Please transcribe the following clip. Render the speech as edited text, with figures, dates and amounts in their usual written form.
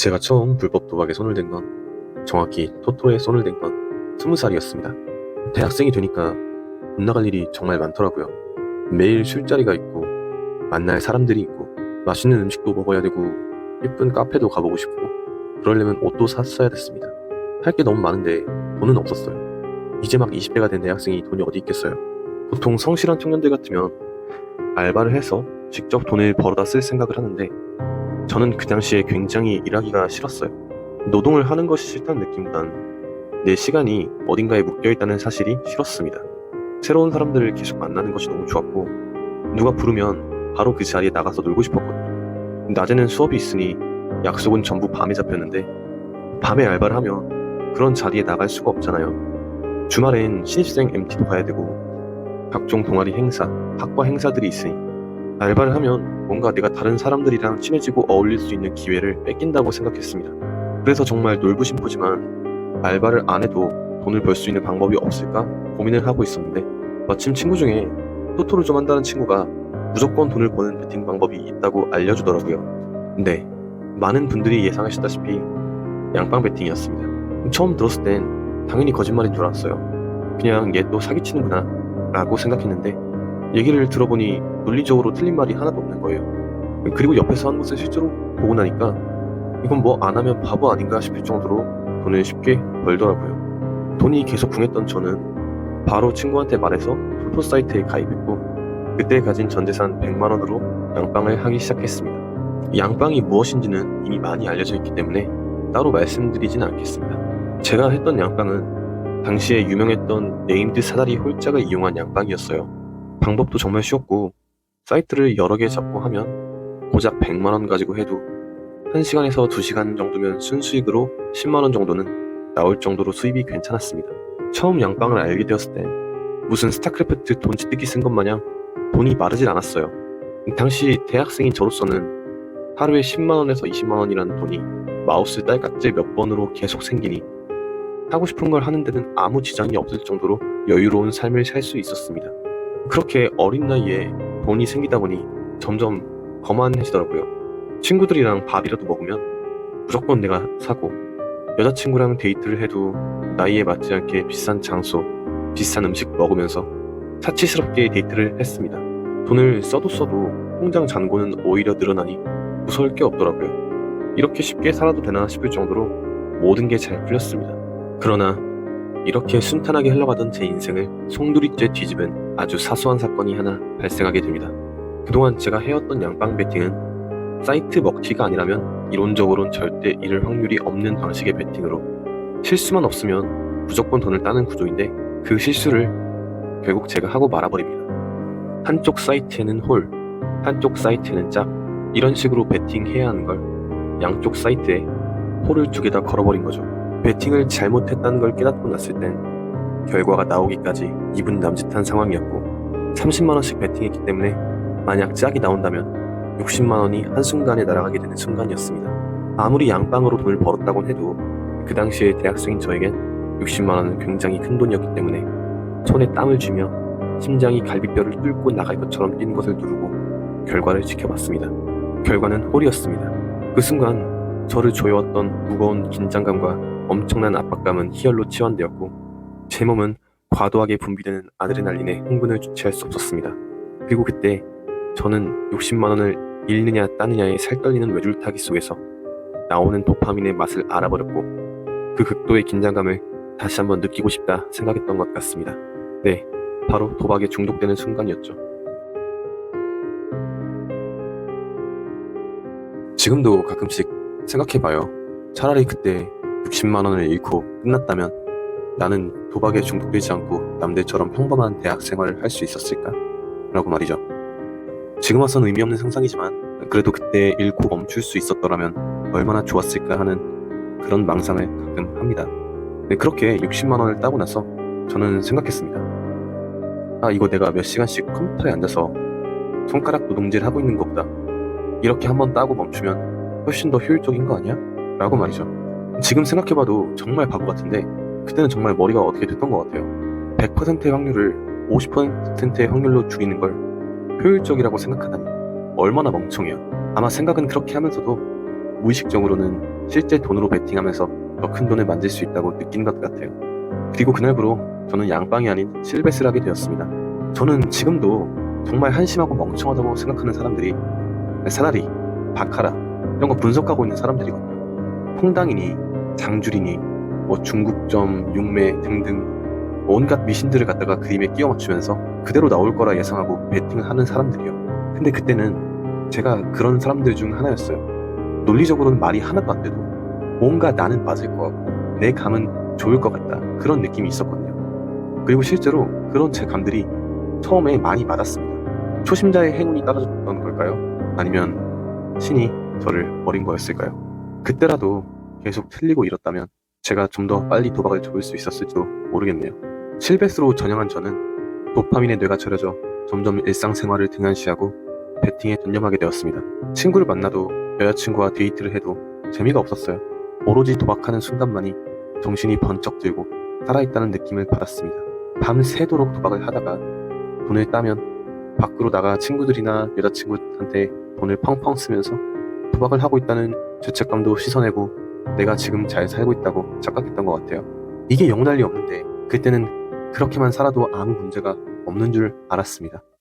제가 처음 불법 도박에 손을 댄 건 정확히 토토에 손을 댄 건 20살이었습니다. 대학생이 되니까 돈 나갈 일이 정말 많더라고요. 매일 술자리가 있고 만날 사람들이 있고 맛있는 음식도 먹어야 되고 예쁜 카페도 가보고 싶고 그러려면 옷도 샀어야 됐습니다. 할 게 너무 많은데 돈은 없었어요. 이제 막 20대가 된 대학생이 돈이 어디 있겠어요. 보통 성실한 청년들 같으면 알바를 해서 직접 돈을 벌어다 쓸 생각을 하는데 저는 그 당시에 굉장히 일하기가 싫었어요. 노동을 하는 것이 싫다는 느낌보단 내 시간이 어딘가에 묶여있다는 사실이 싫었습니다. 새로운 사람들을 계속 만나는 것이 너무 좋았고 누가 부르면 바로 그 자리에 나가서 놀고 싶었거든요. 낮에는 수업이 있으니 약속은 전부 밤에 잡혔는데 밤에 알바를 하면 그런 자리에 나갈 수가 없잖아요. 주말엔 신입생 MT도 가야 되고 각종 동아리 행사, 학과 행사들이 있으니 알바를 하면 뭔가 내가 다른 사람들이랑 친해지고 어울릴 수 있는 기회를 뺏긴다고 생각했습니다. 그래서 정말 놀고 싶지만 알바를 안 해도 돈을 벌 수 있는 방법이 없을까 고민을 하고 있었는데 마침 친구 중에 토토를 좀 한다는 친구가 무조건 돈을 버는 베팅 방법이 있다고 알려주더라고요. 근데 많은 분들이 예상하셨다시피 양빵 베팅이었습니다. 처음 들었을 땐 당연히 거짓말인 줄 알았어요. 그냥 얘 또 사기치는구나 라고 생각했는데 얘기를 들어보니 논리적으로 틀린 말이 하나도 없는 거예요. 그리고 옆에서 하는 것을 실제로 보고 나니까 이건 뭐 안 하면 바보 아닌가 싶을 정도로 돈을 쉽게 벌더라고요. 돈이 계속 궁했던 저는 바로 친구한테 말해서 토토 사이트에 가입했고 그때 가진 전 재산 100만 원으로 양빵을 하기 시작했습니다. 양빵이 무엇인지는 이미 많이 알려져 있기 때문에 따로 말씀드리진 않겠습니다. 제가 했던 양빵은 당시에 유명했던 네임드 사다리 홀짝을 이용한 양빵이었어요. 방법도 정말 쉬웠고 사이트를 여러 개 잡고 하면 고작 100만 원 가지고 해도 1시간에서 2시간 정도면 순수익으로 10만 원 정도는 나올 정도로 수입이 괜찮았습니다. 처음 양빵을 알게 되었을 때 무슨 스타크래프트 돈치뜨기 쓴 것 마냥 돈이 마르질 않았어요. 당시 대학생인 저로서는 하루에 10만 원에서 20만 원이라는 돈이 마우스 딸깍질 몇 번으로 계속 생기니 하고 싶은 걸 하는 데는 아무 지장이 없을 정도로 여유로운 삶을 살 수 있었습니다. 그렇게 어린 나이에 돈이 생기다 보니 점점 거만해지더라고요. 친구들이랑 밥이라도 먹으면 무조건 내가 사고 여자친구랑 데이트를 해도 나이에 맞지 않게 비싼 장소, 비싼 음식 먹으면서 사치스럽게 데이트를 했습니다. 돈을 써도 통장 잔고는 오히려 늘어나니 무서울 게 없더라고요. 이렇게 쉽게 살아도 되나 싶을 정도로 모든 게 잘 풀렸습니다. 그러나 이렇게 순탄하게 흘러가던 제 인생을 송두리째 뒤집은 아주 사소한 사건이 하나 발생하게 됩니다. 그동안 제가 해왔던 양빵 베팅은 사이트 먹튀가 아니라면 이론적으로는 절대 이를 확률이 없는 방식의 베팅으로 실수만 없으면 무조건 돈을 따는 구조인데 그 실수를 결국 제가 하고 말아버립니다. 한쪽 사이트에는 홀, 한쪽 사이트에는 짝 이런 식으로 베팅해야 하는 걸 양쪽 사이트에 홀을 2개 다 걸어버린 거죠. 베팅을 잘못했다는 걸 깨닫고 났을 땐 결과가 나오기까지 이분 남짓한 상황이었고 30만원씩 베팅했기 때문에 만약 짝이 나온다면 60만원이 한순간에 날아가게 되는 순간이었습니다. 아무리 양빵으로 돈을 벌었다곤 해도 그 당시에 대학생인 저에겐 60만원은 굉장히 큰 돈이었기 때문에 손에 땀을 쥐며 심장이 갈비뼈를 뚫고 나갈 것처럼 뛰는 것을 누르고 결과를 지켜봤습니다. 결과는 홀이었습니다. 그 순간 저를 조여왔던 무거운 긴장감과 엄청난 압박감은 희열로 치환되었고 제 몸은 과도하게 분비되는 아드레날린에 흥분을 주체할 수 없었습니다. 그리고 그때 저는 60만원을 잃느냐 따느냐의 살떨리는 외줄타기 속에서 나오는 도파민의 맛을 알아버렸고 그 극도의 긴장감을 다시 한번 느끼고 싶다 생각했던 것 같습니다. 네, 바로 도박에 중독되는 순간이었죠. 지금도 가끔씩 생각해봐요. 차라리 그때 60만원을 잃고 끝났다면 나는 도박에 중독되지 않고 남들처럼 평범한 대학 생활을 할 수 있었을까? 라고 말이죠. 지금 와서는 의미 없는 상상이지만 그래도 그때 잃고 멈출 수 있었더라면 얼마나 좋았을까 하는 그런 망상을 가끔 합니다. 네, 그렇게 60만원을 따고 나서 저는 생각했습니다. 이거 내가 몇 시간씩 컴퓨터에 앉아서 손가락 노동질 하고 있는 것보다 이렇게 한번 따고 멈추면 훨씬 더 효율적인 거 아니야? 라고 말이죠. 지금 생각해봐도 정말 바보 같은데 그때는 정말 머리가 어떻게 됐던 것 같아요. 100%의 확률을 50%의 확률로 줄이는 걸 효율적이라고 생각하다니 얼마나 멍청해요. 아마 생각은 그렇게 하면서도 무의식적으로는 실제 돈으로 베팅하면서 더 큰 돈을 만질 수 있다고 느낀 것 같아요. 그리고 그날부로 저는 양빵이 아닌 실베스를 하게 되었습니다. 저는 지금도 정말 한심하고 멍청하다고 생각하는 사람들이 사다리, 바카라 이런 거 분석하고 있는 사람들이거든요. 퐁당이니 장줄이니 뭐 중국점, 육매 등등 온갖 미신들을 갖다가 그림에 끼워 맞추면서 그대로 나올 거라 예상하고 베팅을 하는 사람들이요. 근데 그때는 제가 그런 사람들 중 하나였어요. 논리적으로는 말이 하나도 안 돼도 뭔가 나는 맞을 것 같고 내 감은 좋을 것 같다, 그런 느낌이 있었거든요. 그리고 실제로 그런 제 감들이 처음에 많이 맞았습니다. 초심자의 행운이 따라줬던 걸까요? 아니면 신이 저를 버린 거였을까요? 그때라도 계속 틀리고 잃었다면 제가 좀 더 빨리 도박을 접을 수 있었을지도 모르겠네요. 실베스로 전향한 저는 도파민의 뇌가 절여져 점점 일상생활을 등한시하고 베팅에 전념하게 되었습니다. 친구를 만나도 여자친구와 데이트를 해도 재미가 없었어요. 오로지 도박하는 순간만이 정신이 번쩍 들고 살아있다는 느낌을 받았습니다. 밤새도록 도박을 하다가 돈을 따면 밖으로 나가 친구들이나 여자친구한테 돈을 펑펑 쓰면서 도박을 하고 있다는 죄책감도 씻어내고 내가 지금 잘 살고 있다고 착각했던 것 같아요. 이게 영원할 리 없는데 그때는 그렇게만 살아도 아무 문제가 없는 줄 알았습니다.